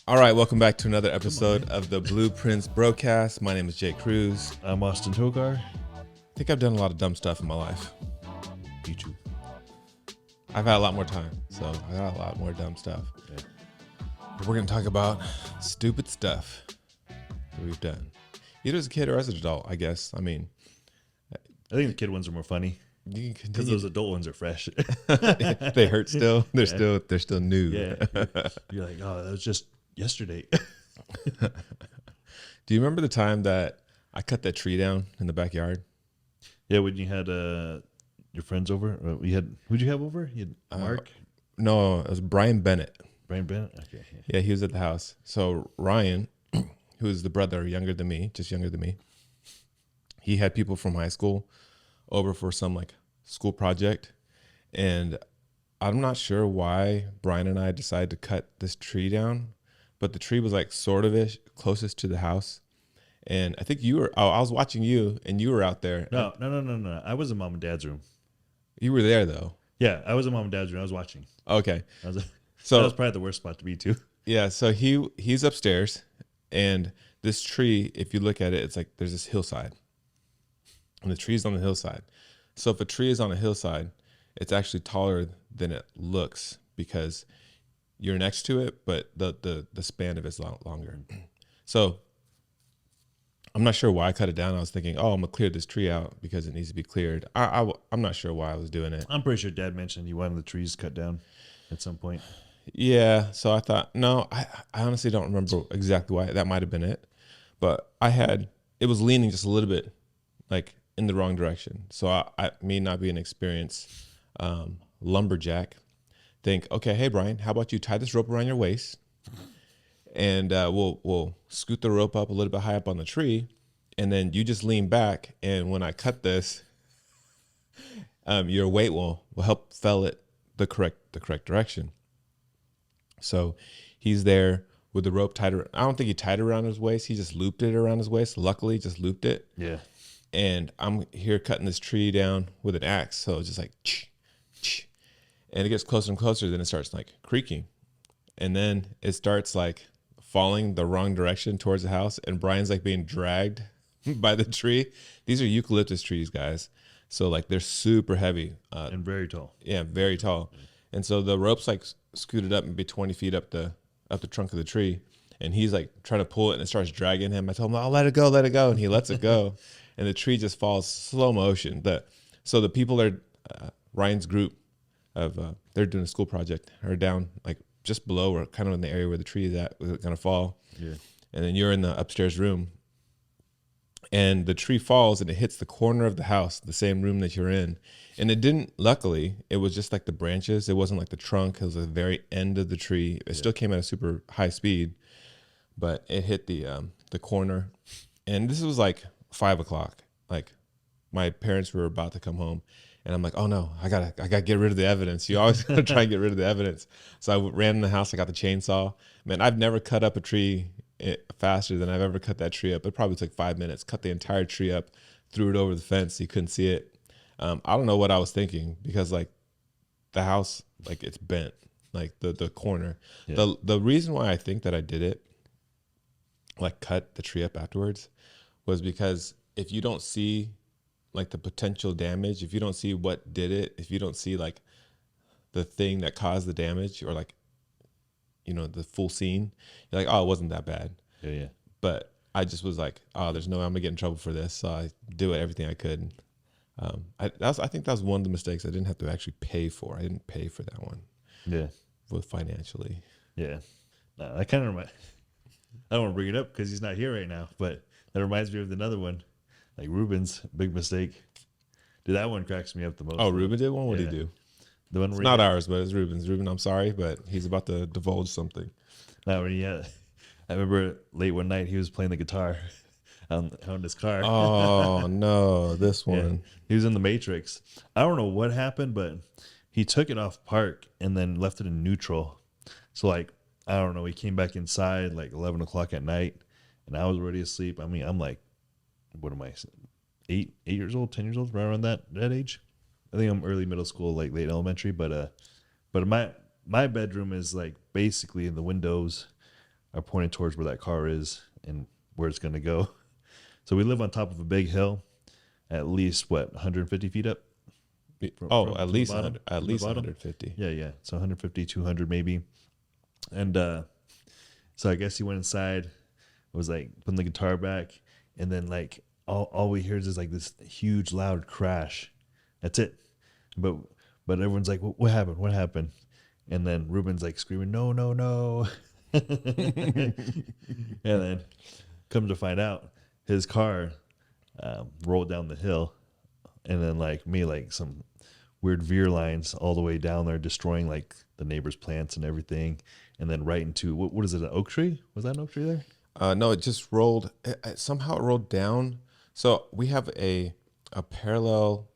All right, welcome back to another episode of the Blueprints Brocast. My name is Jay Cruz. I'm Austin Togar. I think I've done a lot of dumb stuff in my life. You too. I've had a lot more time, so I got a lot more dumb stuff. Yeah. But we're going to talk about stupid stuff that we've done, either as a kid or as an adult, I guess. I mean, I think the kid ones are more funny you can because continue. those adult ones are fresh. They hurt still. They're still new. Yeah. You're like, oh, that was just yesterday. Do you remember the time that I cut that tree down in the backyard? Yeah, when you had your friends over, who'd you have over? You had Mark, No, it was Brian Bennett. Brian Bennett. Okay. Yeah, he was at the house. So Ryan, who is the brother younger than me, just younger than me, he had people from high school over for some like school project. And I'm not sure why Brian and I decided to cut this tree down, but the tree was like sort of ish closest to the house. And I think I was watching you and you were out there. No. I was in mom and dad's room. You were there though. Yeah, I was in mom and dad's room. I was watching. Okay. That was So probably the worst spot to be too. yeah, so he's upstairs, and this tree, if you look at it, it's like there's this hillside, and the tree's on the hillside. So if a tree is on a hillside, it's actually taller than it looks because you're next to it, but the span of it's longer. So I'm not sure why I cut it down. I was thinking, oh, I'm gonna clear this tree out because it needs to be cleared. I'm not sure why I was doing it. I'm pretty sure Dad mentioned he wanted the trees cut down at some point. Yeah, so I thought, no, I honestly don't remember exactly why. That might have been it. But it was leaning just a little bit like in the wrong direction. So I me not being an experienced lumberjack, think, okay, hey, Brian, how about you tie this rope around your waist and we'll scoot the rope up a little bit high up on the tree. And then you just lean back. And when I cut this, your weight will help fell it the correct direction. So he's there with the rope tied around. I don't think he tied it around his waist. He just looped it around his waist. Luckily, just looped it. Yeah. And I'm here cutting this tree down with an axe. So it's just like, and it gets closer and closer. Then it starts like creaking. And then it starts like falling the wrong direction towards the house. And Brian's like being dragged by the tree. These are eucalyptus trees, guys. So like they're super heavy. And very tall. Yeah, very tall. And so the rope's like scooted up maybe 20 feet up the trunk of the tree. And he's like trying to pull it and it starts dragging him. I told him, oh, let it go. And he lets it go. And the tree just falls slow motion. So the people are, Ryan's group of, they're doing a school project, are down like just below or kind of in the area where the tree is at, was going to fall. Yeah. And then you're in the upstairs room. And the tree falls and it hits the corner of the house, the same room that you're in. And it didn't, luckily, it was just like the branches. It wasn't like the trunk. It was the very end of the tree. It still came at a super high speed, but it hit the corner. And this was like 5 o'clock. Like my parents were about to come home. And I'm like, oh no, I gotta get rid of the evidence. You always gotta try and get rid of the evidence. So I ran in the house. I got the chainsaw. Man, I've never cut up a tree faster than I've ever cut that tree up. It probably took 5 minutes. Cut the entire tree up, threw it over the fence so you couldn't see it. I don't know what I was thinking because like the house, like it's bent, like the corner. Yeah. The reason why I think that I did it, like cut the tree up afterwards, was because if you don't see like the potential damage, if you don't see what did it, if you don't see like the thing that caused the damage or like, you know, the full scene, you're like, oh, it wasn't that bad. Yeah. But I just was like, oh, there's no way I'm gonna get in trouble for this. So I do everything I could. I think that was one of the mistakes I didn't have to actually pay for. I didn't pay for that one. Yeah. Financially. Yeah. No, that kind of reminds. I don't want to bring it up because he's not here right now, but that reminds me of another one, like Ruben's big mistake. Dude, that one cracks me up the most. Oh, Ruben did one? What did he do? The one it's not ours, but it's Ruben's. Ruben, I'm sorry, but he's about to divulge something. No, when I remember late one night he was playing the guitar on his car. Oh no, this one. Yeah, he was in the Matrix. I don't know what happened, but he took it off park and then left it in neutral. So like, I don't know, he came back inside like 11 o'clock at night and I was already asleep. I mean, I'm like, what am I, 8 years old, 10 years old, right around that age. I think I'm early middle school, like late elementary, but my bedroom is like basically the windows are pointed towards where that car is and where it's going to go. So we live on top of a big hill, at least 150 feet up. At least bottom, 100, at least 150. Yeah. So 150, 200 maybe. And so I guess he went inside, was like putting the guitar back, and then like all we hear is like this huge loud crash. That's it. But everyone's like, what happened? What happened? And then Ruben's like screaming, no, no, no. And then come to find out, his car rolled down the hill, and then like some weird veer lines all the way down there, destroying like the neighbor's plants and everything, and then right into what is it? An oak tree? Was that an oak tree there? No, it just rolled. Somehow it rolled down. So we have a parallel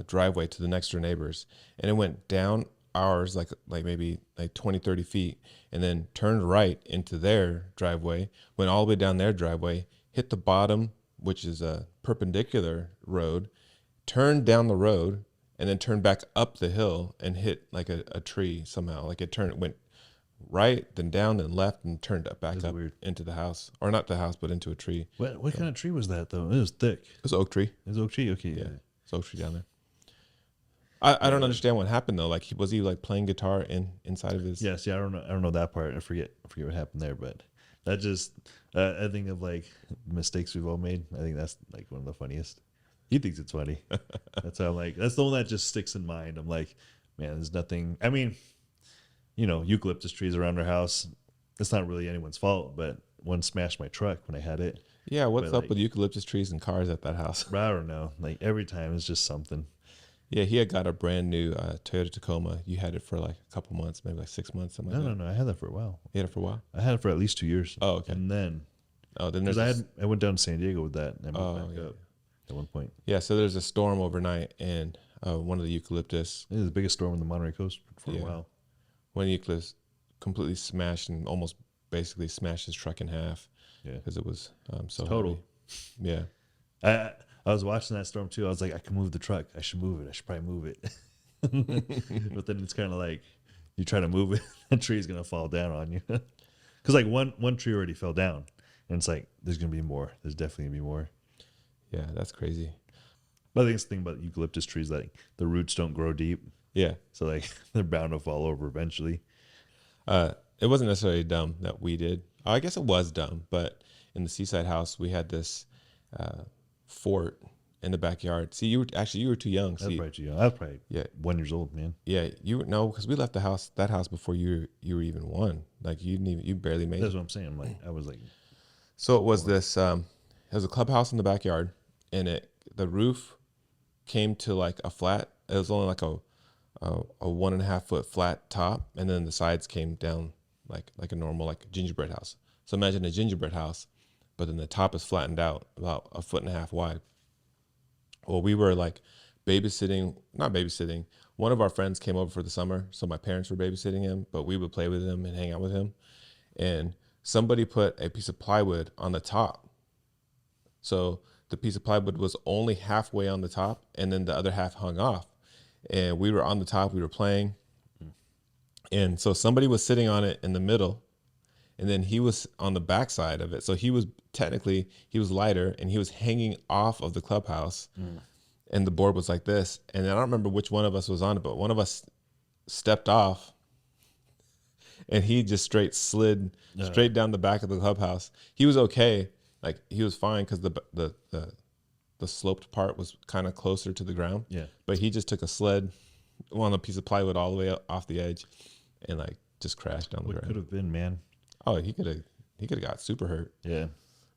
driveway to the next door neighbors, and it went down ours like maybe like 20, 30 feet, and then turned right into their driveway, went all the way down their driveway, hit the bottom, which is a perpendicular road, turned down the road, and then turned back up the hill and hit like a tree somehow. Like it went right, then down, then left, and turned back up weird. into the house. Or not the house, but into a tree. What kind of tree was that though? It was thick. It was oak tree. It was oak tree. Okay, Yeah, it's oak tree down there. I don't understand what happened though. Like, was he like playing guitar inside of his? Yeah. See, I don't know that part. I forget what happened there, but that just I think of like mistakes we've all made. I think that's like one of the funniest. He thinks it's funny. That's how that's the one that just sticks in mind. I'm like, man, there's nothing. I mean, eucalyptus trees around our house. It's not really anyone's fault, but one smashed my truck when I had it. Yeah, what's up with eucalyptus trees and cars at that house? I don't know. Like every time it's just something. Yeah, he had got a brand new Toyota Tacoma. You had it for like a couple months, maybe like 6 months, something like that. No. I had that for a while. You had it for a while? I had it for at least 2 years. Oh, okay. And then, there's I went down to San Diego with that and I moved back up at one point. Yeah, so there's a storm overnight, and one of the eucalyptus. It was the biggest storm on the Monterey Coast for a while. One eucalyptus completely smashed and almost basically smashed his truck in half. Yeah, because it was so total. Heavy. Yeah. I was watching that storm too. I was like, I can move the truck. I should move it. I should probably move it. But then it's kind of like you try to move it, the tree's gonna fall down on you. Because like one tree already fell down, and it's like there's gonna be more. There's definitely gonna be more. Yeah, that's crazy. But I think it's the thing about eucalyptus trees, like the roots don't grow deep. Yeah. So like they're bound to fall over eventually. It wasn't necessarily dumb that we did. I guess it was dumb, but in the seaside house we had this fort in the backyard. See, you were too young. I was probably too young. I was probably 1 year old, man. Yeah, because we left that house before you were even one. Like you barely made it. That's what I'm saying. Like I was like. So it was this. It was a clubhouse in the backyard, and the roof came to like a flat. It was only like a 1.5 foot flat top, and then the sides came down like a normal like gingerbread house. So imagine a gingerbread house, but then the top is flattened out about 1.5 foot wide. Well, we were like not babysitting. One of our friends came over for the summer, so my parents were babysitting him, but we would play with him and hang out with him. And somebody put a piece of plywood on the top. So the piece of plywood was only halfway on the top, and then the other half hung off. And we were on the top, we were playing. And so somebody was sitting on it in the middle, and then he was on the back side of it. So he was lighter, and he was hanging off of the clubhouse. And the board was like this. And I don't remember which one of us was on it, but one of us stepped off, and he just slid straight down the back of the clubhouse. He was okay. Like he was fine because the sloped part was kind of closer to the ground. Yeah. But he just took a sled on a piece of plywood all the way off the edge and like just crashed down the ground. What could have been, man? Oh, he could have got super hurt. Yeah.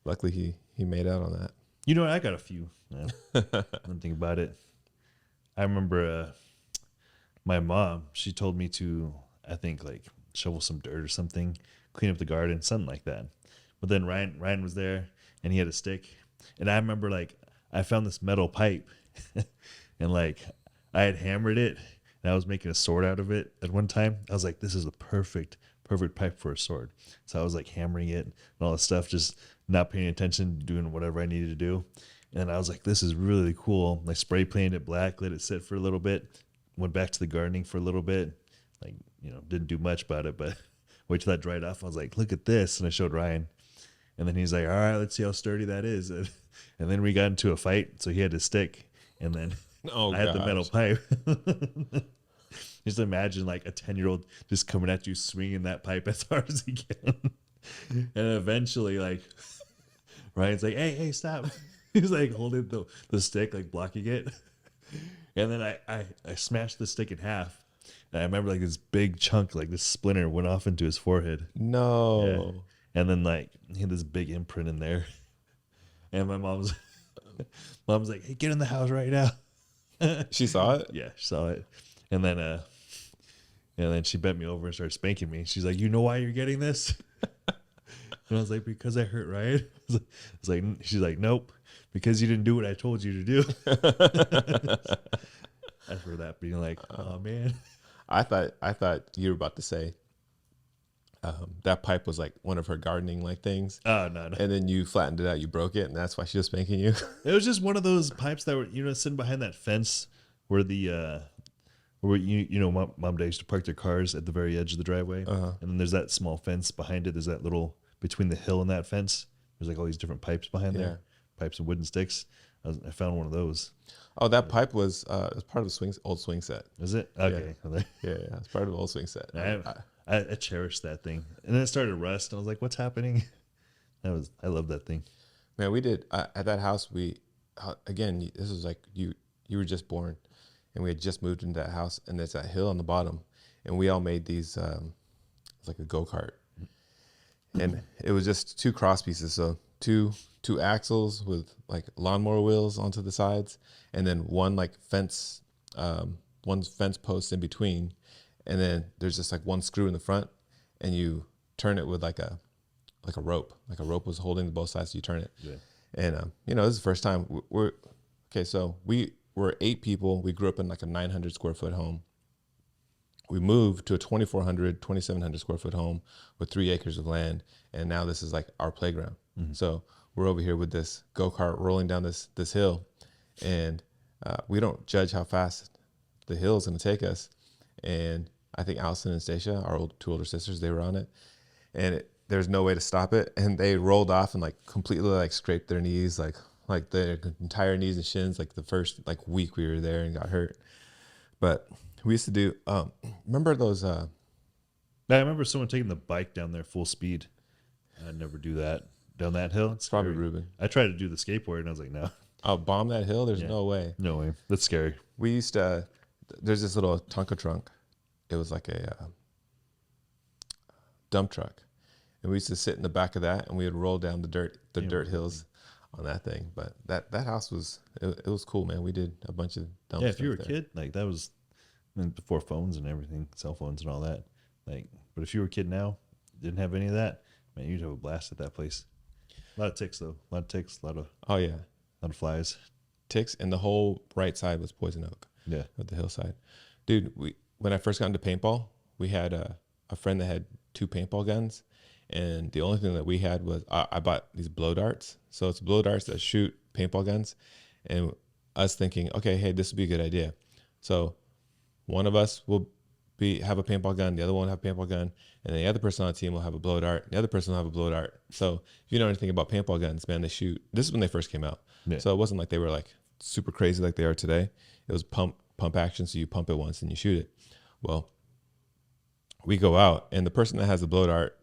Luckily he made out on that. You know what? I got a few. One thing about it. I remember my mom, she told me to, I think like shovel some dirt or something, clean up the garden, something like that. But then Ryan was there and he had a stick. And I remember like I found this metal pipe and like I had hammered it and I was making a sword out of it at one time. I was like, this is a perfect pipe for a sword. So I was like hammering it and all this stuff, just not paying attention, doing whatever I needed to do. And I was like, this is really cool. I spray painted it black, let it sit for a little bit, went back to the gardening for a little bit. Like, didn't do much about it, but wait till that dried off. I was like, look at this. And I showed Ryan. And then he's like, all right, let's see how sturdy that is. And then we got into a fight. So he had his stick. And then Oh, I had the gosh. metal pipe. Just imagine like a 10-year-old just coming at you, swinging that pipe as hard as he can. And eventually, like, Ryan's like, hey, stop. He's like holding the stick, like blocking it. And then I smashed the stick in half. And I remember like this big chunk, like this splinter went off into his forehead. No. Yeah. And then like he had this big imprint in there. And my mom's like, hey, get in the house right now. She saw it? Yeah, she saw it. And then she bent me over and started spanking me. She's like, you know why you're getting this? And I was like, because I hurt Ryan. She's like, nope, because you didn't do what I told you to do. As for that being like, oh man. I thought you were about to say that pipe was like one of her gardening like things. Oh no. And then you flattened it out, you broke it, and that's why she was spanking you. It was just one of those pipes that were, sitting behind that fence where mom and dad used to park their cars at the very edge of the driveway. And then there's that small fence behind it. There's that little, between the hill and that fence, there's like all these different pipes behind there, pipes and wooden sticks. I found one of those. Oh, that pipe was part of the old swing set. Is it? Okay. Yeah, it's part of the old swing set. I cherished that thing. And then it started to rust. And I was like, what's happening? I love that thing. Man, we did at that house. Again, this was like you were just born, and we had just moved into that house, and there's that hill on the bottom, and we all made these. It's like a go-kart, and it was just two cross pieces, so two axles with like lawnmower wheels onto the sides, and then one fence post in between, and then there's just like one screw in the front, and you turn it with like a rope. Like a rope was holding both sides, so you turn it. Yeah. And this is the first time so we were 8 people. We grew up in like a 900 square foot home. We moved to a 2,700 square foot home with 3 acres of land, and now this is like our playground. Mm-hmm. So we're over here with this go-kart rolling down this hill, and we don't judge how fast the hill is going to take us. And I think Allison and Stacia, our two older sisters, they were on it, and there's no way to stop it. And they rolled off and like completely like scraped their knees, like their entire knees and shins, like the first like week we were there, and got hurt. But we used to do, remember those? I remember someone taking the bike down there full speed. I'd never do that down that hill. It's probably Ruben. I tried to do the skateboard and I was like, no. I'll bomb that hill? There's no way. No way. That's scary. We used to, there's this little Tonka trunk. It was like a dump truck. And we used to sit in the back of that, and we would roll down the dirt hills on that thing. But that house was, it was cool, man. We did a bunch of dumb stuff. If you were a kid, like that was before phones and everything, cell phones and all that. Like, but if you were a kid now, didn't have any of that, man, you'd have a blast at that place. A lot of ticks though. A lot of ticks. A lot of flies. Ticks, and the whole right side was poison oak. Yeah. At the hillside. Dude, when I first got into paintball, we had a friend that had 2 paintball guns. And the only thing that we had was I bought these blow darts. So it's blow darts that shoot paintball guns. And us thinking, okay, hey, this would be a good idea. So one of us will have a paintball gun, the other one will have a paintball gun, and the other person on the team will have a blow dart, the other person will have a blow dart. So if you know anything about paintball guns, man, they shoot. This is when they first came out. Yeah. So it wasn't like they were like super crazy like they are today. It was pump action, so you pump it once and you shoot it. Well, we go out, and the person that has the blow dart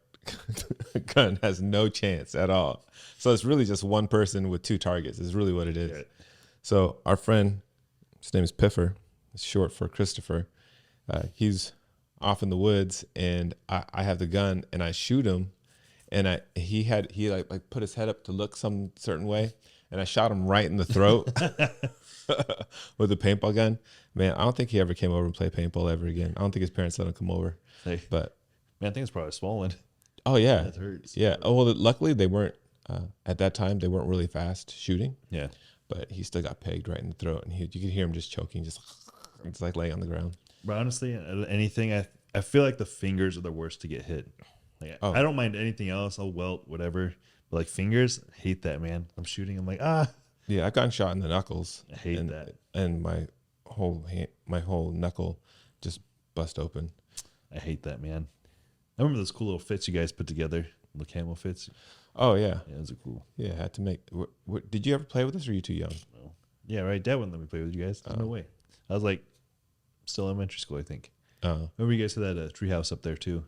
gun has no chance at all. So it's really just one person with 2 targets is really what it is. Yeah. So our friend, his name is Piffer, it's short for Christopher. He's off in the woods, and I have the gun, and I shoot him, and he like put his head up to look some certain way, and I shot him right in the throat with a paintball gun. Man, I don't think he ever came over and played paintball ever again. I don't think his parents let him come over. Hey, but man, I think it's probably swollen. Oh yeah, that hurts. Yeah. Oh well, luckily they weren't at that time. They weren't really fast shooting. Yeah. But he still got pegged right in the throat, and you could hear him just choking, just like laying on the ground. But honestly, anything, I feel like the fingers are the worst to get hit. Like, I don't mind anything else. I'll welt, whatever. But like fingers, I hate that, man. I'm shooting. I'm like, Yeah, I got shot in the knuckles. I hate that. And my whole knuckle just bust open. I hate that, man. I remember those cool little fits you guys put together, little camo fits. Oh yeah, Yeah, those are cool. yeah. I had to make. Did you ever play with us, or were you too young? No. Yeah, right. Dad wouldn't let me play with you guys. There's no way. I was like still elementary school, I think. Remember you guys had that tree house up there too?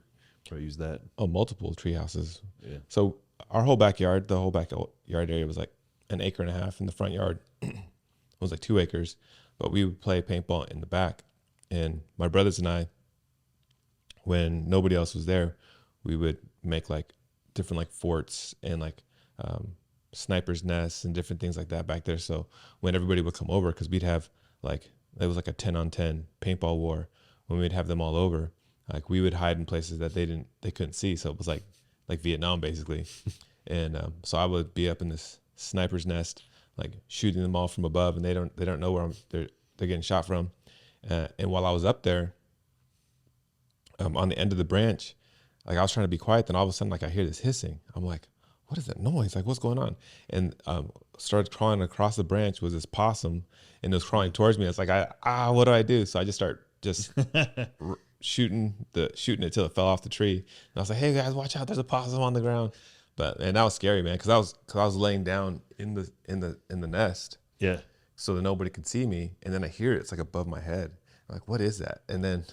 Where I used that. Oh, multiple tree houses. Yeah. So our whole backyard, the whole backyard area was like an acre and a half, and the front yard was like 2 acres. But we would play paintball in the back, and my brothers and I, when nobody else was there, we would make like different like forts and like snipers' nests and different things like that back there. So when everybody would come over, because we'd have like, it was like a 10-on-10 paintball war. When we'd have them all over, like we would hide in places that they couldn't see. So it was like Vietnam basically. And so I would be up in this sniper's nest, like shooting them all from above, and they don't know where they're getting shot from. And while I was up there, on the end of the branch, like I was trying to be quiet, then all of a sudden, like I hear this hissing. I'm like, what is that noise? Like, what's going on? And started crawling across the branch was this possum, and it was crawling towards me. It's like, what do I do? So I just start shooting it till it fell off the tree. And I was like, hey guys, watch out! There's a possum on the ground. And that was scary, man, because I was laying down in the nest. Yeah. So that nobody could see me, and then I hear it. It's like above my head. I'm like, what is that? And then.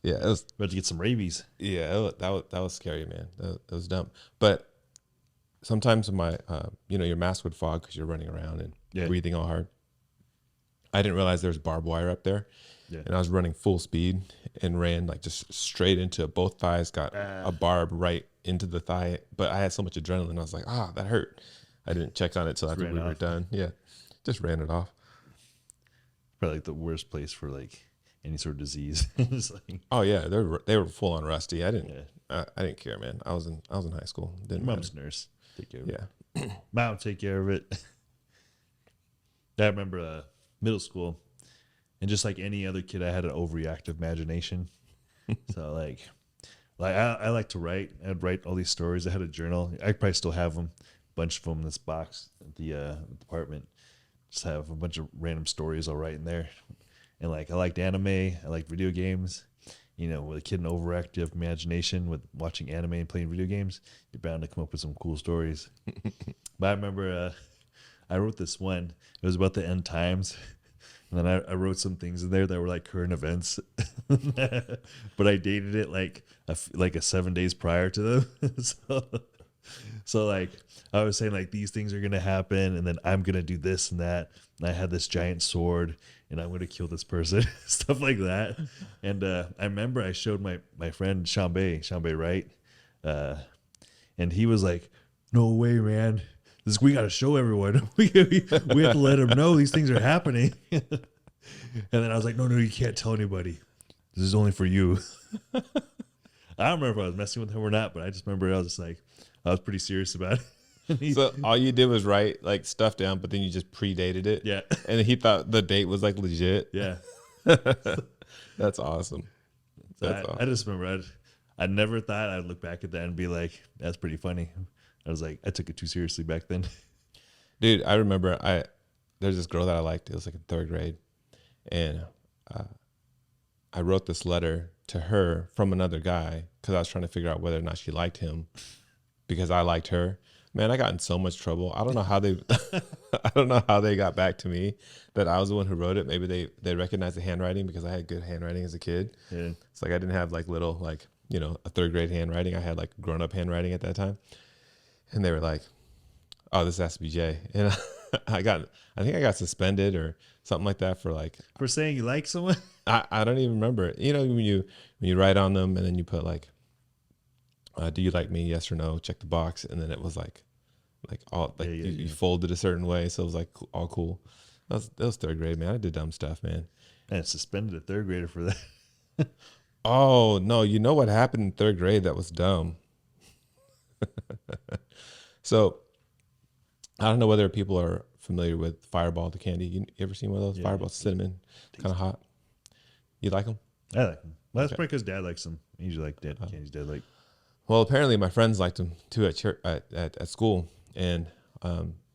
It was about to get some rabies. Yeah, that was scary, man. That was dumb. But sometimes my, your mask would fog because you're running around and breathing all hard. I didn't realize there was barbed wire up there, and I was running full speed and ran like just straight into both thighs. Got a barb right into the thigh, but I had so much adrenaline. I was like, that hurt. I didn't check on it till after we were done. Yeah, just ran it off. Probably like the worst place for like any sort of disease. Like, oh yeah, they were full on rusty. I didn't care, man. I was in high school. Mom's nurse. Take care of it. Yeah. Mom take care of it. I remember middle school, and just like any other kid, I had an overreactive imagination. So like I like to write. I'd write all these stories. I had a journal. I probably still have them, a bunch of them in this box at the apartment. Just have a bunch of random stories I'll write in there. And like I liked anime, I liked video games. With a kid in overactive imagination with watching anime and playing video games, you're bound to come up with some cool stories. But I remember I wrote this one. It was about the end times. And then I wrote some things in there that were like current events. But I dated it like a 7 days prior to them. So like I was saying like these things are going to happen, and then I'm going to do this and that. And I had this giant sword, and I'm going to kill this person, stuff like that. And I remember I showed my friend Shambe Wright, and he was like, no way, man. We got to show everyone. we have to let them know these things are happening. And then I was like, no, you can't tell anybody. This is only for you. I don't remember if I was messing with him or not, but I just remember I was pretty serious about it. So all you did was write like stuff down, but then you just predated it. Yeah. And he thought the date was like legit. Yeah. That's awesome. I just remember I never thought I'd look back at that and be like, that's pretty funny. I was like, I took it too seriously back then. Dude, I remember there's this girl that I liked. It was like in 3rd grade. And I wrote this letter to her from another guy because I was trying to figure out whether or not she liked him because I liked her. Man, I got in so much trouble. I don't know how they got back to me that I was the one who wrote it. Maybe they recognized the handwriting because I had good handwriting as a kid. Yeah. It's like I didn't have like little like, a 3rd grade handwriting. I had like grown-up handwriting at that time. And they were like, oh, this has to be Jay. And I think I got suspended or something like that for saying you like someone. I don't even remember. When you write on them and then you put like, do you like me? Yes or no? Check the box. And then it was like all like you folded a certain way. So it was like all cool. That was 3rd grade, man. I did dumb stuff, man. And suspended a 3rd grader for that. Oh no. You know what happened in 3rd grade? That was dumb. So I don't know whether people are familiar with Fireball, the candy. You ever seen one of those? Fireball, cinnamon, kind of hot. You like them? I like them. Well, that's probably because Dad likes them. I usually like candies Dad like. Well, apparently my friends liked them too at church, at school. And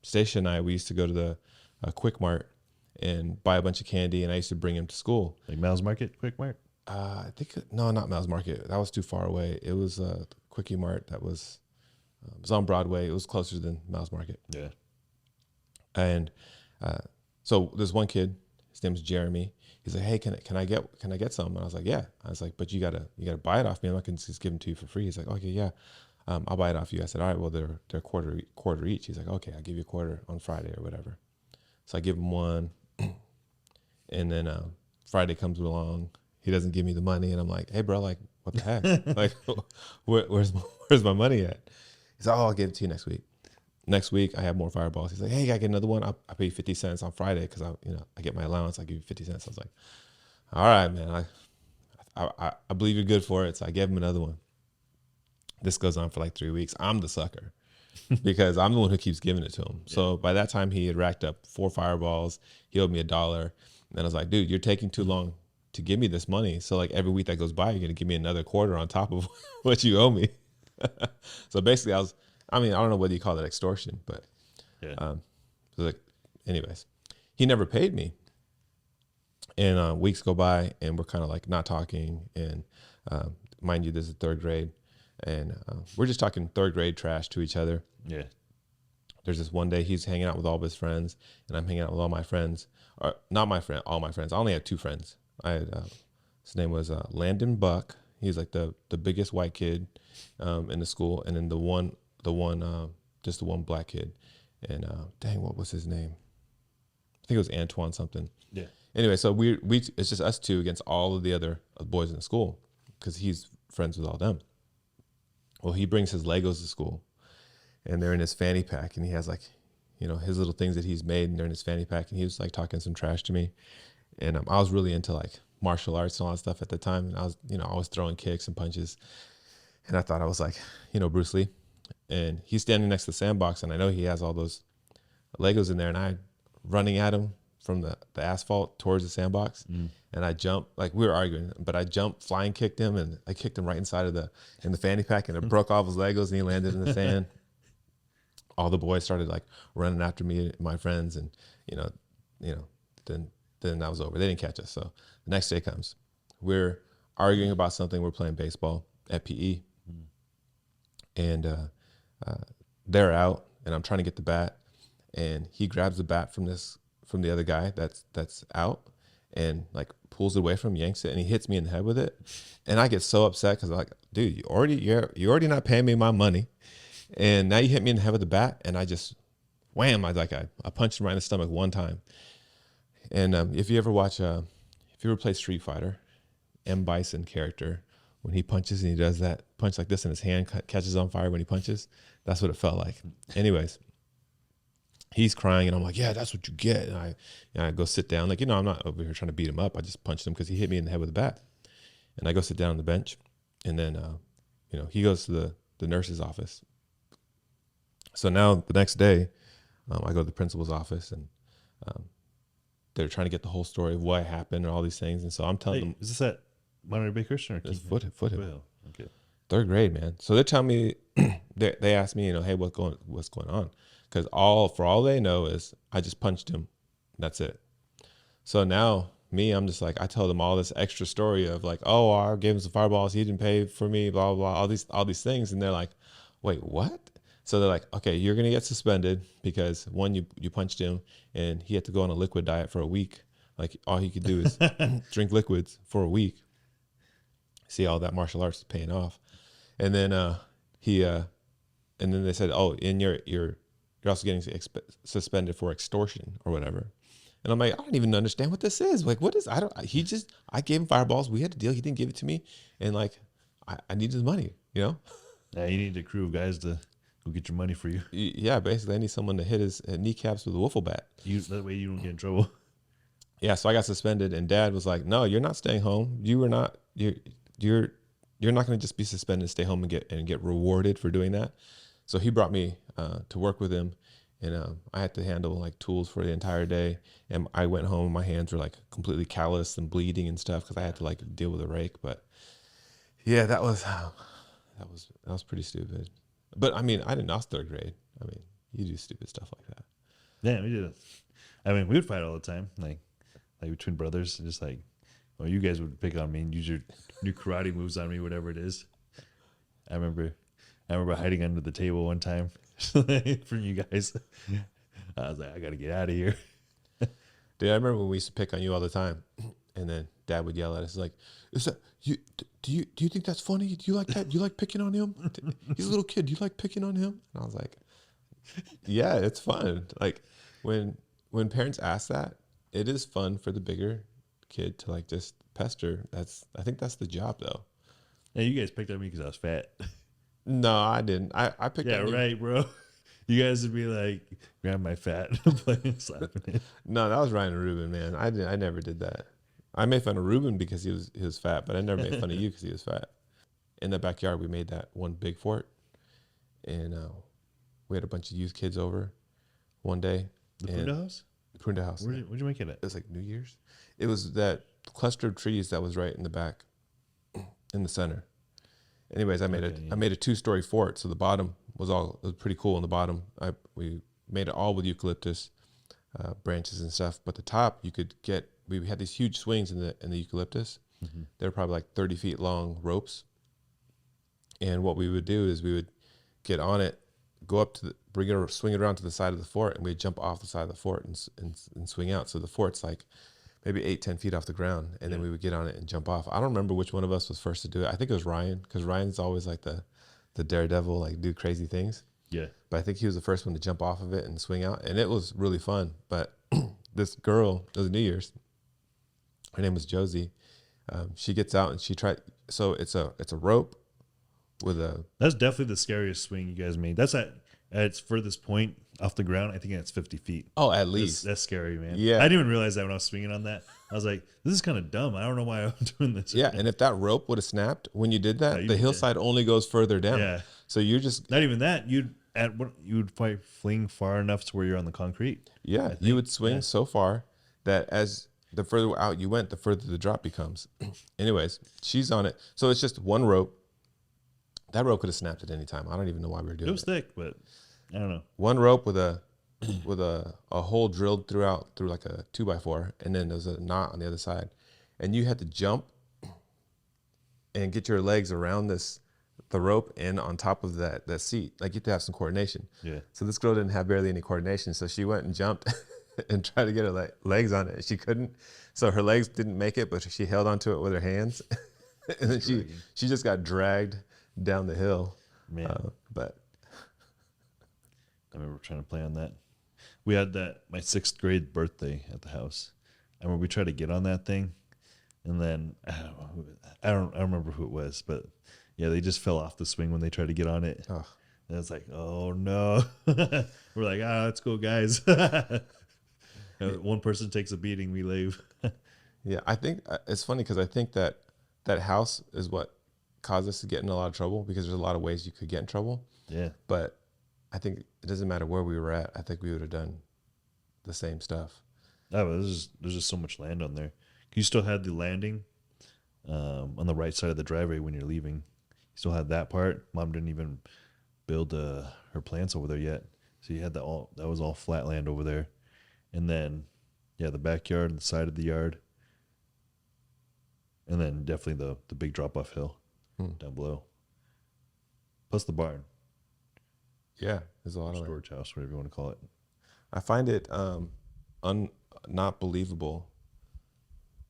Stacia and I, we used to go to the Quick Mart and buy a bunch of candy, and I used to bring them to school. Like Miles Market, Quick Mart? I think no, not Mel's Market. That was too far away. It was Quickie Mart. That was it was on Broadway. It was closer than Mel's Market. Yeah. And so there's one kid. His name's Jeremy. He's like, hey, can I get some? And I was like, yeah. I was like, but you gotta buy it off me. I'm not gonna just give them to you for free. He's like, okay, yeah. I'll buy it off you. I said, all right. Well, they're quarter each. He's like, okay, I'll give you a quarter on Friday or whatever. So I give him one, and then Friday comes along. He doesn't give me the money, and I'm like, hey, bro, like, what the heck? Like, where's my money at? He's like, oh, I'll give it to you next week. Next week, I have more fireballs. He's like, hey, I get another one. I pay you 50 cents on Friday because I get my allowance. I give you 50 cents. I was like, all right, man. I believe you're good for it. So I gave him another one. This goes on for like 3 weeks. I'm the sucker because I'm the one who keeps giving it to him. Yeah. So by that time, he had racked up 4 fireballs. He owed me $1. And then I was like, dude, you're taking too long to give me this money. So like every week that goes by, you're going to give me another quarter on top of what you owe me. So basically I don't know whether you call it extortion, but Yeah. so like, anyways, he never paid me. And weeks go by and we're kind of like not talking. And mind you, this is 3rd grade. And we're just talking 3rd grade trash to each other. Yeah. There's this one day he's hanging out with all of his friends and I'm hanging out with all my friends. Or not my friend, all my friends. I only had 2 friends. I had, his name was Landon Buck. He's like the biggest white kid in the school. And then just the one black kid. And dang, what was his name? I think it was Antoine something. Yeah. Anyway, so we it's just us 2 against all of the other boys in the school because he's friends with all them. Well, he brings his Legos to school and they're in his fanny pack and he has like, his little things that he's made and they're in his fanny pack and he was like talking some trash to me. And I was really into like martial arts and all that stuff at the time. And I was, always throwing kicks and punches. And I thought I was like, Bruce Lee. And he's standing next to the sandbox and I know he has all those Legos in there and I running at him from the asphalt towards the sandbox. And I jumped, like we were arguing, but I jumped, flying kicked him and I kicked him right inside of in the fanny pack and it broke off his Legos and he landed in the sand. All the boys started like running after me and my friends and, then that was over. They didn't catch us. So the next day comes. We're arguing about something. We're playing baseball at PE. And they're out and I'm trying to get the bat. And he grabs the bat from the other guy that's out and like pulls it away from him, yanks it, and he hits me in the head with it. And I get so upset because I'm like, dude, you're already not paying me my money. And now you hit me in the head with the bat. And I just wham, I punched him right in the stomach one time. And if you ever play Street Fighter, M. Bison character, when he punches and he does that punch like this and his hand catches on fire when he punches, that's what it felt like. Anyways, he's crying and I'm like, yeah, that's what you get. And I go sit down. Like, I'm not over here trying to beat him up. I just punched him because he hit me in the head with a bat. And I go sit down on the bench. And then, he goes to the nurse's office. So now the next day, I go to the principal's office and they're trying to get the whole story of what happened and all these things. And so I'm telling them. Is this at Monterey Bay Christian or It's Foothill. Okay. 3rd grade, man. So they're telling me, they asked me, hey, what's going on? Because for all they know is I just punched him. That's it. So now I'm just like, I tell them all this extra story of like, oh, I gave him some fireballs. He didn't pay for me, blah, blah, blah, all these things. And they're like, wait, what? So they're like, okay, you're going to get suspended because one, you punched him and he had to go on a liquid diet for a week. Like all he could do is drink liquids for a week. See, all that martial arts is paying off. And then and then they said, oh, and you're also getting suspended for extortion or whatever. And I'm like, I don't even understand what this is. Like, what is, I gave him fireballs. We had a deal. He didn't give it to me. And like, I need his money, Yeah, you need a crew of guys to go get your money for you. Yeah, basically I need someone to hit his kneecaps with a wiffle bat. That way you don't get in trouble. Yeah, so I got suspended and Dad was like, no, you're not staying home. You're not going to just be suspended and stay home and get rewarded for doing that. So he brought me to work with him and I had to handle like tools for the entire day. And I went home, my hands were like completely calloused and bleeding and stuff because I had to like deal with a rake. But yeah, that was pretty stupid. But I mean, I didn't know, I was 3rd grade. I mean, you do stupid stuff like that. Yeah, we did it. I mean, we would fight all the time, like between brothers, just like Well, you guys would pick on me and use your new karate moves on me, whatever it is. I remember hiding under the table one time from you guys. I was like, I gotta get out of here. Dude, I remember when we used to pick on you all the time, and then Dad would yell at us like, "Is that you? Do you think that's funny? Do you like that? Do you like picking on him? He's a little kid. Do you like picking on him?" And I was like, "Yeah, it's fun." Like when parents ask that, it is fun for the bigger kid to like just pester. I think that's the job though. Yeah, you guys picked on me because I was fat. No, I didn't. I picked Yeah, on you. right, bro. You guys would be like, grab my fat, playing, slapping it. No, that was Ryan and Ruben, man. I never did that. I made fun of Ruben because he was fat, but I never made fun of you because he was fat. In the backyard, we made that one big fort, and we had a bunch of youth kids over one day. The Prunda house? The Prunda house. Where'd you make it at? It was like New Year's. It was that cluster of trees that was right in the back, in the center. Anyways, I made a 2-story fort. So the bottom it was pretty cool. On the bottom, we made it all with eucalyptus branches and stuff. But the top, we had these huge swings in the eucalyptus. Mm-hmm. They were probably like 30 feet long ropes. And what we would do is we would get on it, go up to swing it around to the side of the fort, and we'd jump off the side of the fort and swing out. So the fort's like maybe 8-10 feet off the ground, and then we would get on it and jump off. I don't remember which one of us was first to do it. I think it was Ryan, because Ryan's always like the daredevil, like do crazy things. Yeah. But I think he was the first one to jump off of it and swing out, and it was really fun. But this girl, it was New Year's. Her name was Josie. She gets out and she tried. So it's a rope with a. That's definitely the scariest swing you guys made. That's at its furthest point off the ground. I think it's 50 feet. Oh, at least. That's scary, man. Yeah. I didn't even realize that when I was swinging on that. I was like, this is kind of dumb. I don't know why I'm doing this. Yeah, and if that rope would have snapped when you did that, the hillside only goes further down. Yeah. So you're just not even that. You'd probably fling far enough to where you're on the concrete. Yeah, you would swing so far that as the further out you went, the further the drop becomes. Anyways, she's on it. So it's just one rope. That rope could have snapped at any time. I don't even know why we were doing it. It was thick, but I don't know. One rope with a hole drilled through like a 2x4, and then there's a knot on the other side, and you had to jump and get your legs around the rope and on top of that seat. Like you have to have some coordination. Yeah. So this girl didn't have barely any coordination, so she went and jumped and tried to get her legs on it. She couldn't, so her legs didn't make it, but she held onto it with her hands, and then she just got dragged down the hill. Man, but I remember trying to play on that. We had my 6th grade birthday at the house. I remember we tried to get on that thing, and then I don't remember who it was, but yeah, they just fell off the swing when they tried to get on it. Oh. And it's like, oh no. We're like, let's go, guys. One person takes a beating, we leave. Yeah, I think it's funny because I think that house is what caused us to get in a lot of trouble, because there's a lot of ways you could get in trouble. Yeah. But I think it doesn't matter where we were at. I think we would have done the same stuff. Oh, there's just so much land on there. You still had the landing on the right side of the driveway when you're leaving. You still had that part. Mom didn't even build her plants over there yet, so you had that was all flat land over there. And then the backyard and the side of the yard, and then definitely the big drop off hill down below, plus the barn. Yeah, there's a lot of storage house, whatever you want to call it. I find it not believable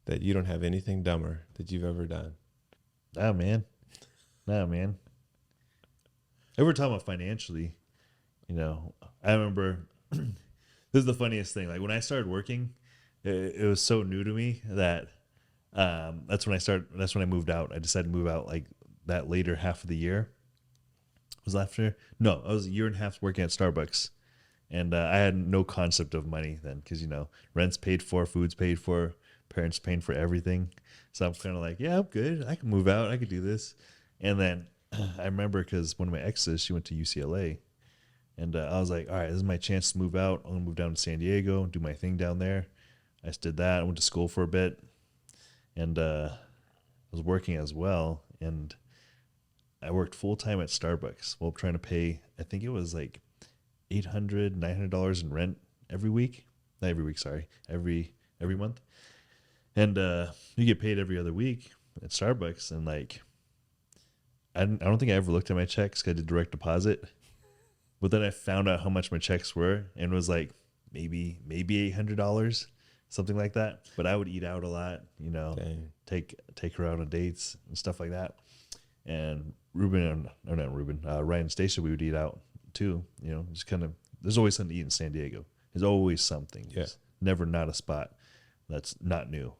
that you don't have anything dumber that you've ever done. Nah, man. Ever talking about financially, I remember this is the funniest thing. Like when I started working, it was so new to me that that's when I moved out. I decided to move out like that later half of the year. Was after? No, I was a year and a half working at Starbucks, and I had no concept of money then, because rent's paid for, food's paid for, parents paying for everything. So I'm kind of like, yeah, I'm good. I can move out. I could do this. And then I remember because one of my exes, she went to UCLA, and I was like, all right, this is my chance to move out. I'm gonna move down to San Diego, do my thing down there. I just did that. I went to school for a bit, and was working as well, and I worked full time at Starbucks while trying to pay, I think it was like $800, $900 in rent every week. Not every week, sorry, every month. And you get paid every other week at Starbucks, and like I don't think I ever looked at my checks 'cause I did direct deposit. But then I found out how much my checks were, and it was like maybe $800, something like that. But I would eat out a lot, you know, Dang. take her out on dates and stuff like that. And Ryan and Stacia, we would eat out too. You know, just kind of. There's always something to eat in San Diego. There's always something. Yeah. There's never not a spot that's not new.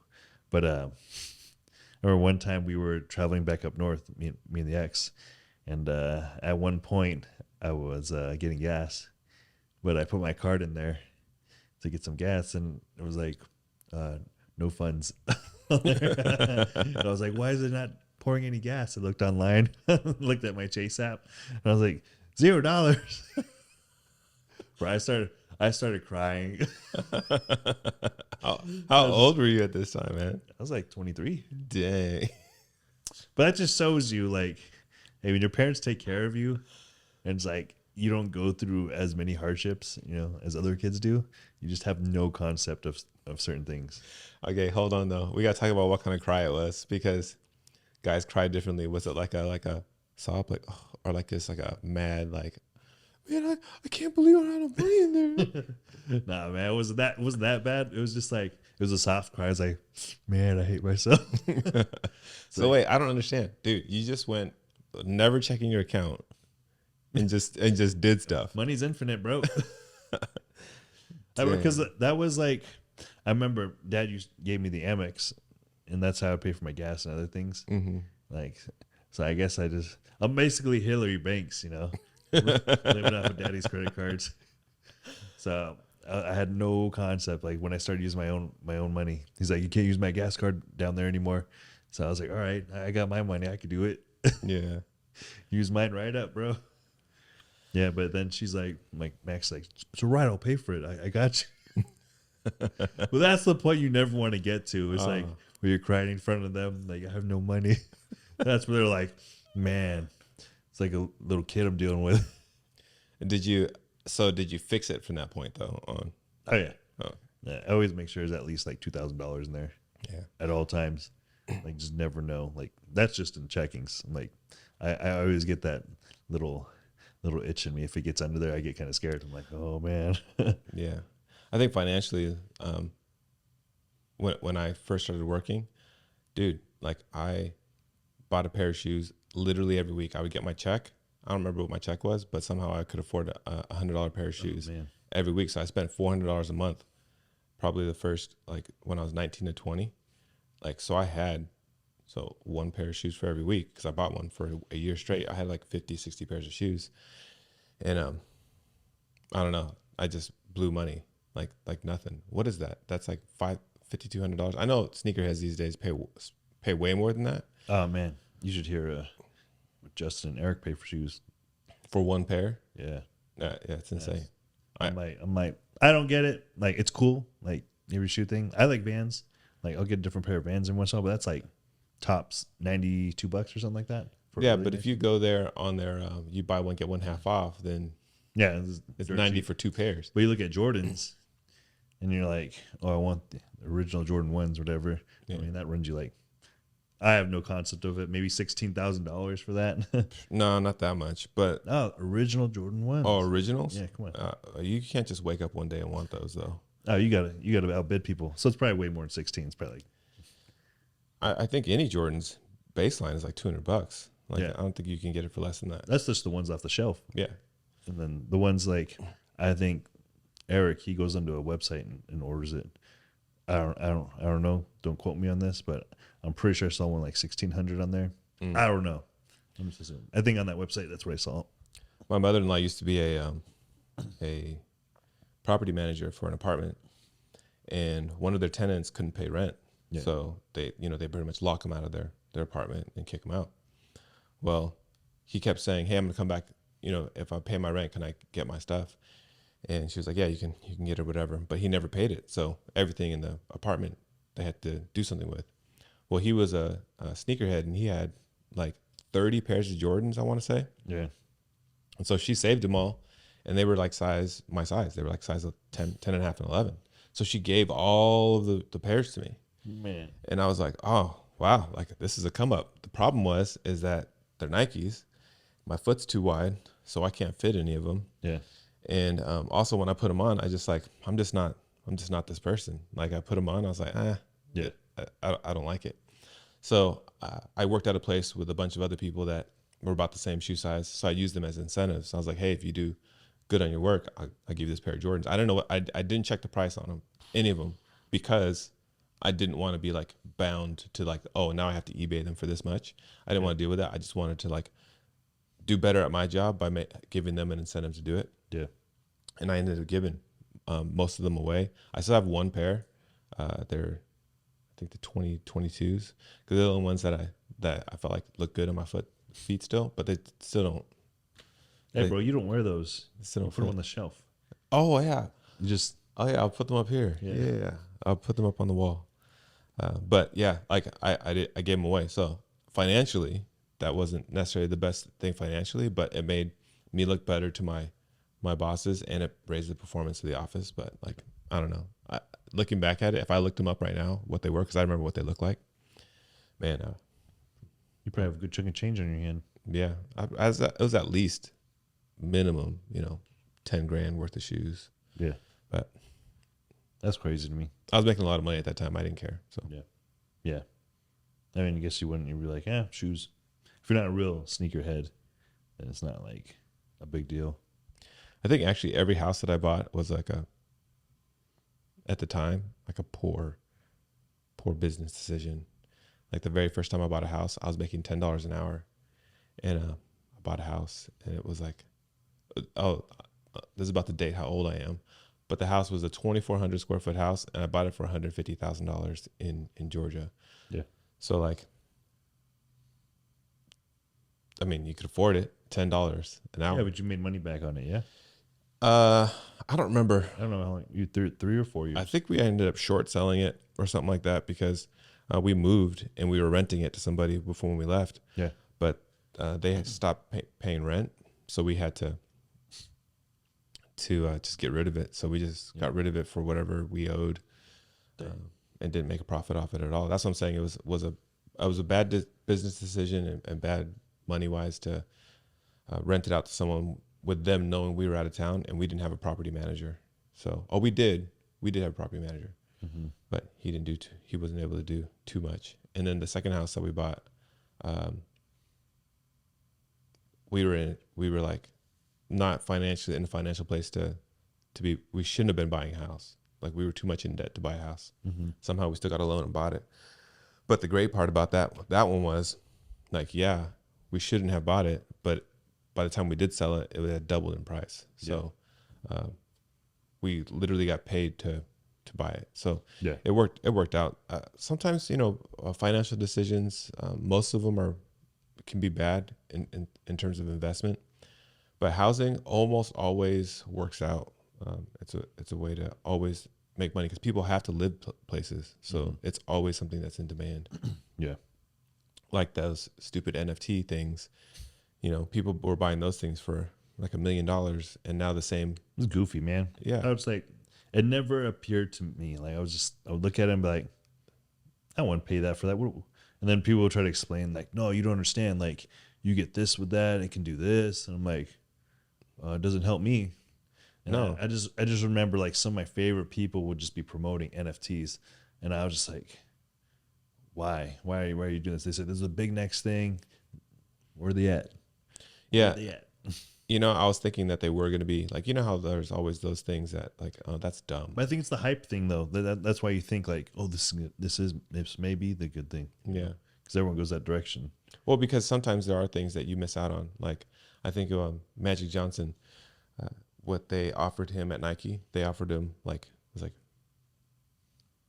But I remember one time we were traveling back up north, me and the ex, and at one point I was getting gas, but I put my card in there to get some gas, and it was like no funds. And I was like, why is it not pouring any gas? I looked online, looked at my Chase app, and I was like, $0. Bro, I started crying. How old were you at this time, man? I was like 23. Dang. But that just shows you, like, hey, when your parents take care of you, and it's like you don't go through as many hardships, you know, as other kids do. You just have no concept of certain things. Okay, hold on though. We gotta talk about what kind of cry it was, because guys cry differently. Was it like a sob, like, oh, or like this, like a mad, like, man, I can't believe I don't have money in there. Nah, man, it wasn't that bad. It was just like, it was a soft cry. I was like, man, I hate myself. So wait, I don't understand, dude. You just went never checking your account and just did stuff. Money's infinite, bro. Because that was like, I remember Dad gave me the Amex, and that's how I pay for my gas and other things. Mm-hmm. Like, so I guess I'm basically Hillary Banks, you know, living off of Daddy's credit cards. So I had no concept. Like when I started using my own money, he's like, you can't use my gas card down there anymore. So I was like, all right, I got my money, I could do it. Yeah. Use mine right up, bro. Yeah, but then she's like Max, like, it's all right, I'll pay for it. I got you. Well, that's the point you never want to get to. It's like where you're crying in front of them, like, I have no money. That's where they're like, man, it's like a little kid I'm dealing with. Did you fix it from that point though on? Oh yeah. Oh. Yeah, I always make sure there's at least like $2,000 in there. Yeah. At all times. Like, just never know. Like, that's just in checkings. I'm like, I always get that little itch in me. If it gets under there, I get kind of scared. I'm like, oh man. Yeah. I think financially, when I first started working, dude, like I bought a pair of shoes literally every week. I would get my check. I don't remember what my check was, but somehow I could afford a $100 pair of shoes every week. So I spent $400 a month, probably the first, like when I was 19 to 20. Like, so I had, one pair of shoes for every week, because I bought one for a year straight. I had like 50, 60 pairs of shoes. And I don't know. I just blew money like nothing. What is that? That's like $5,200. I know sneakerheads these days pay way more than that. Oh man, you should hear Justin and Eric pay for shoes for one pair. Yeah, yeah, it's insane. Yes. I'm like, I don't get it. Like, it's cool, like every shoe thing. I like Vans. Like, I'll get a different pair of Vans in once in a while, but that's like tops $92 or something like that. Yeah, but if you go there on their you buy one get one half off, then yeah, it's 90 for two pairs. But you look at Jordans, and you're like, oh, I want the original Jordan 1s, whatever. Yeah. I mean, that runs you like, I have no concept of it. Maybe $16,000 for that. No, not that much. But original Jordan 1s. Oh, originals? Yeah, come on. You can't just wake up one day and want those though. Oh, you gotta outbid people. So it's probably way more than 16. It's probably like, I think any Jordan's baseline is like $200. Like, yeah. I don't think you can get it for less than that. That's just the ones off the shelf. Yeah. And then the ones like, I think Eric, he goes onto a website and orders it. I don't know. Don't quote me on this, but I'm pretty sure I saw one like 1,600 on there. I don't know. I'm just assuming. I think on that website, that's what I saw. My mother-in-law used to be a property manager for an apartment, and one of their tenants couldn't pay rent. Yeah. So they pretty much lock them out of their apartment and kick them out. Well, he kept saying, hey, I'm going to come back. If I pay my rent, can I get my stuff? And she was like, yeah, you can get it, whatever. But he never paid it. So everything in the apartment they had to do something with. Well, he was a sneakerhead, and he had like 30 pairs of Jordans, I want to say. Yeah. And so she saved them all, and they were like my size. They were like size of 10 and a half, and 11. So she gave all of the pairs to me. Man. And I was like, oh, wow, like this is a come up. The problem is that they're Nikes. My foot's too wide, so I can't fit any of them. Yeah. And also when I put them on, I just like, I'm just not this person. Like I put them on, I was like, Yeah. I don't like it. So I worked at a place with a bunch of other people that were about the same shoe size. So I used them as incentives. I was like, hey, if you do good on your work, I'll give you this pair of Jordans. I don't know what, I didn't check the price on them, any of them, because I didn't want to be like bound to like, oh, now I have to eBay them for this much. I didn't want to deal with that. I just wanted to like do better at my job by giving them an incentive to do it. Yeah. And I ended up giving most of them away. I still have one pair. They're, I think the 2022s, because they're the only ones that I felt like look good on my feet still, but they still don't. Hey, bro, you don't wear those. Still don't Put them fit. on the shelf. Oh yeah. You just Oh yeah. I'll put them up here. Yeah. I'll put them up on the wall. But yeah, like I gave them away. So financially, that wasn't necessarily the best thing financially, but it made me look better to my bosses, and it raised the performance of the office. But like, I don't know. Looking back at it, if I looked them up right now, what they were, because I remember what they look like, man. you probably have a good chunk of change on your hand. Yeah, it was at least minimum, 10 grand worth of shoes. Yeah. But That's crazy to me. I was making a lot of money at that time. I didn't care. So Yeah. Yeah. I mean, I guess you wouldn't. You'd be like, shoes. If you're not a real sneakerhead, then it's not like a big deal. I think actually every house that I bought was like at the time, like a poor business decision. Like the very first time I bought a house, I was making $10 an hour, and I bought a house, and it was like, this is about to date how old I am, but the house was a 2,400 square foot house, and I bought it for $150,000 in Georgia. Yeah. So like, I mean, you could afford it, $10 an hour. Yeah, but you made money back on it, yeah? I don't remember. I don't know how long. You 3 or 4 years? I think we ended up short selling it or something like that, because we moved and we were renting it to somebody before when we left. Yeah. But they had stopped paying rent, so we had to just get rid of it. So we just got rid of it for whatever we owed, and didn't make a profit off it at all. That's what I'm saying. It was a bad business decision and bad money wise to rent it out to someone with them knowing we were out of town, and we didn't have a property manager. So, we did have a property manager, but he didn't he wasn't able to do too much. And then the second house that we bought, we were like not financially in a financial place to be, we shouldn't have been buying a house. Like we were too much in debt to buy a house. Somehow we still got a loan and bought it. But the great part about that one was like, yeah, we shouldn't have bought it, but by the time we did sell it, it had doubled in price. So we literally got paid to buy it. So Yeah. it worked out. Sometimes, financial decisions, most of them can be bad in terms of investment, but housing almost always works out. It's a way to always make money, because people have to live places. So it's always something that's in demand. Yeah. Like those stupid NFT things, people were buying those things for like $1 million, and now the same. It's goofy, man. Yeah. I was like, it never appeared to me. Like I would look at it and be like, I wouldn't pay that for that. And then people would try to explain like, no, you don't understand. Like you get this with that, it can do this. And I'm like, it doesn't help me. And No. I just remember like some of my favorite people would just be promoting NFTs. And I was just like, why are you doing this? They said, this is a big next thing. Where are they at? Yeah. Where are they at? I was thinking that they were going to be like, how there's always those things that like, oh, that's dumb. But I think it's the hype thing though. That's why you think like, oh, this may be the good thing. Yeah. Because everyone goes that direction. Well, because sometimes there are things that you miss out on. Like I think Magic Johnson, what they offered him at Nike, they offered him like, it was like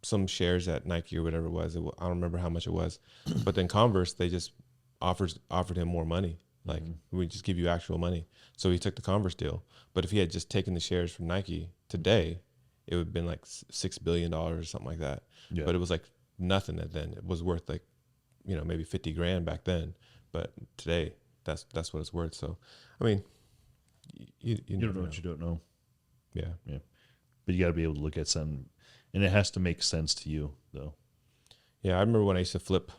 some shares at Nike or whatever it was. I don't remember how much it was, but then Converse, they just offered him more money. Like we just give you actual money. So he took the Converse deal. But if he had just taken the shares from Nike today, it would have been like $6 billion or something like that. Yeah. But it was like nothing then. It was worth like, maybe 50 grand back then. But today that's what it's worth. So, I mean, you don't know what you don't know. Yeah. Yeah. But you got to be able to look at something, and it has to make sense to you though. Yeah, I remember when I used to flip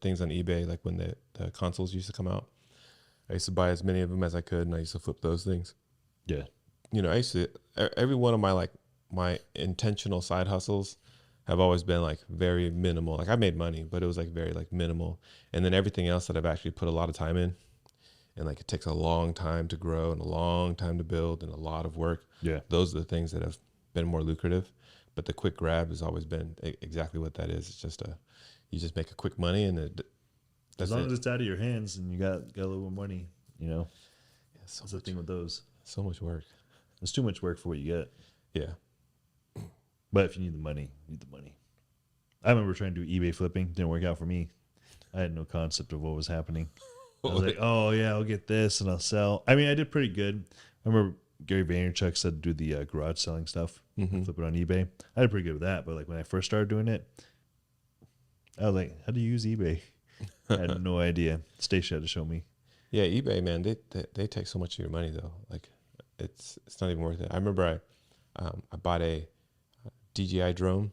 things on eBay, like when the consoles used to come out. I used to buy as many of them as I could, and I used to flip those things. Yeah. I used to every one of my intentional side hustles have always been like very minimal. Like I made money, but it was like very like minimal. And then everything else that I've actually put a lot of time in, and like it takes a long time to grow and a long time to build and a lot of work. Yeah. Those are the things that have been more lucrative. But the quick grab has always been exactly what that is. It's just you just make a quick money and As long as it's out of your hands and you got a little more money, Yeah, that's the thing with those. So much work. It's too much work for what you get. Yeah. But if you need the money, you need the money. I remember trying to do eBay flipping. Didn't work out for me. I had no concept of what was happening. I was like, oh, yeah, I'll get this and I'll sell. I mean, I did pretty good. I remember Gary Vaynerchuk said to do the garage selling stuff, flip it on eBay. I did pretty good with that. But like when I first started doing it, I was like, how do you use eBay? I had no idea. Stacia had to show me. Yeah, eBay, man, they take so much of your money though. Like it's not even worth it. I remember I bought a DJI drone,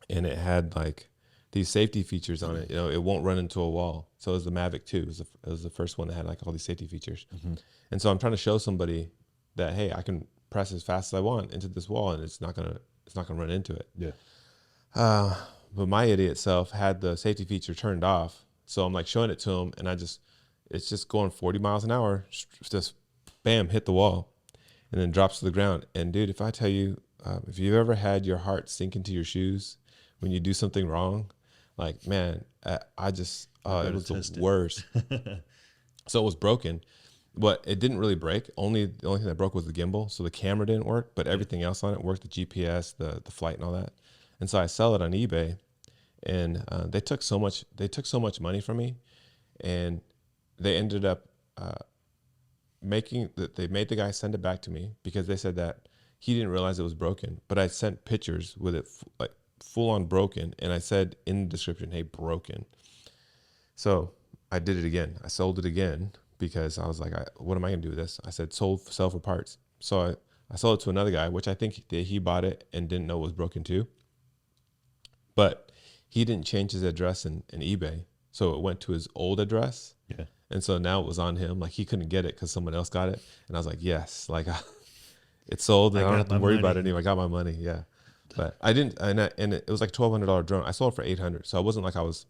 and it had like these safety features on it. It won't run into a wall. So it was the Mavic 2. It was the first one that had like all these safety features. And so I'm trying to show somebody that, hey, I can press as fast as I want into this wall, and it's not gonna run into it. Yeah. But my idiot self had the safety feature turned off. So I'm like showing it to him, and it's just going 40 miles an hour, just bam, hit the wall, and then drops to the ground. And dude, if I tell you, if you've ever had your heart sink into your shoes when you do something wrong, like, man, it was the worst. So it was broken, but it didn't really break. The only thing that broke was the gimbal. So the camera didn't work, but everything else on it worked, the GPS, the flight and all that. And so I sell it on eBay, and they took so much money from me, and they ended up they made the guy send it back to me because they said that he didn't realize it was broken. But I sent pictures with it like full on broken, and I said in the description, hey, broken. So I did it again. I sold it again because I was like, what am I gonna do with this? I said sell for parts. So I sold it to another guy, which I think he bought it and didn't know it was broken too. But he didn't change his address in eBay, so it went to his old address. Yeah. And so now it was on him. Like he couldn't get it because someone else got it. And I was like, yes, like it's sold, and I don't have to worry about it anymore. I got my money. Yeah. But I didn't, and it was like $1,200 drone. I sold it for $800. So it wasn't like I was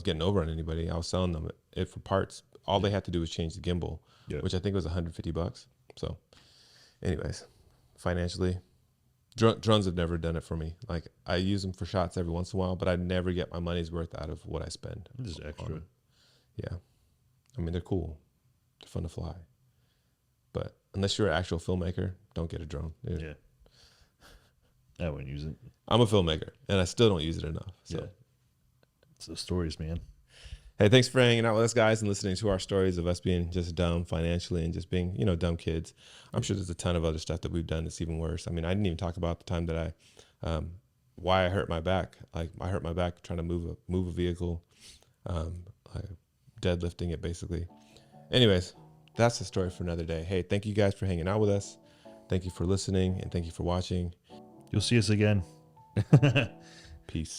getting over on anybody. I was selling them it for parts. All they had to do was change the gimbal, which I think was $150. So anyways, financially, drones have never done it for me. Like I use them for shots every once in a while, but I never get my money's worth out of what I spend. Just extra. Yeah. I mean, they're cool. They're fun to fly. But unless you're an actual filmmaker, don't get a drone. Dude. Yeah. I wouldn't use it. I'm a filmmaker, and I still don't use it enough. So. Yeah. It's the stories, man. Hey, thanks for hanging out with us, guys, and listening to our stories of us being just dumb financially and just being, dumb kids. I'm sure there's a ton of other stuff that we've done that's even worse. I mean, I didn't even talk about the time that why I hurt my back. Like I hurt my back trying to move a vehicle, like deadlifting it basically. Anyways, that's the story for another day. Hey, thank you guys for hanging out with us. Thank you for listening, and thank you for watching. You'll see us again. Peace.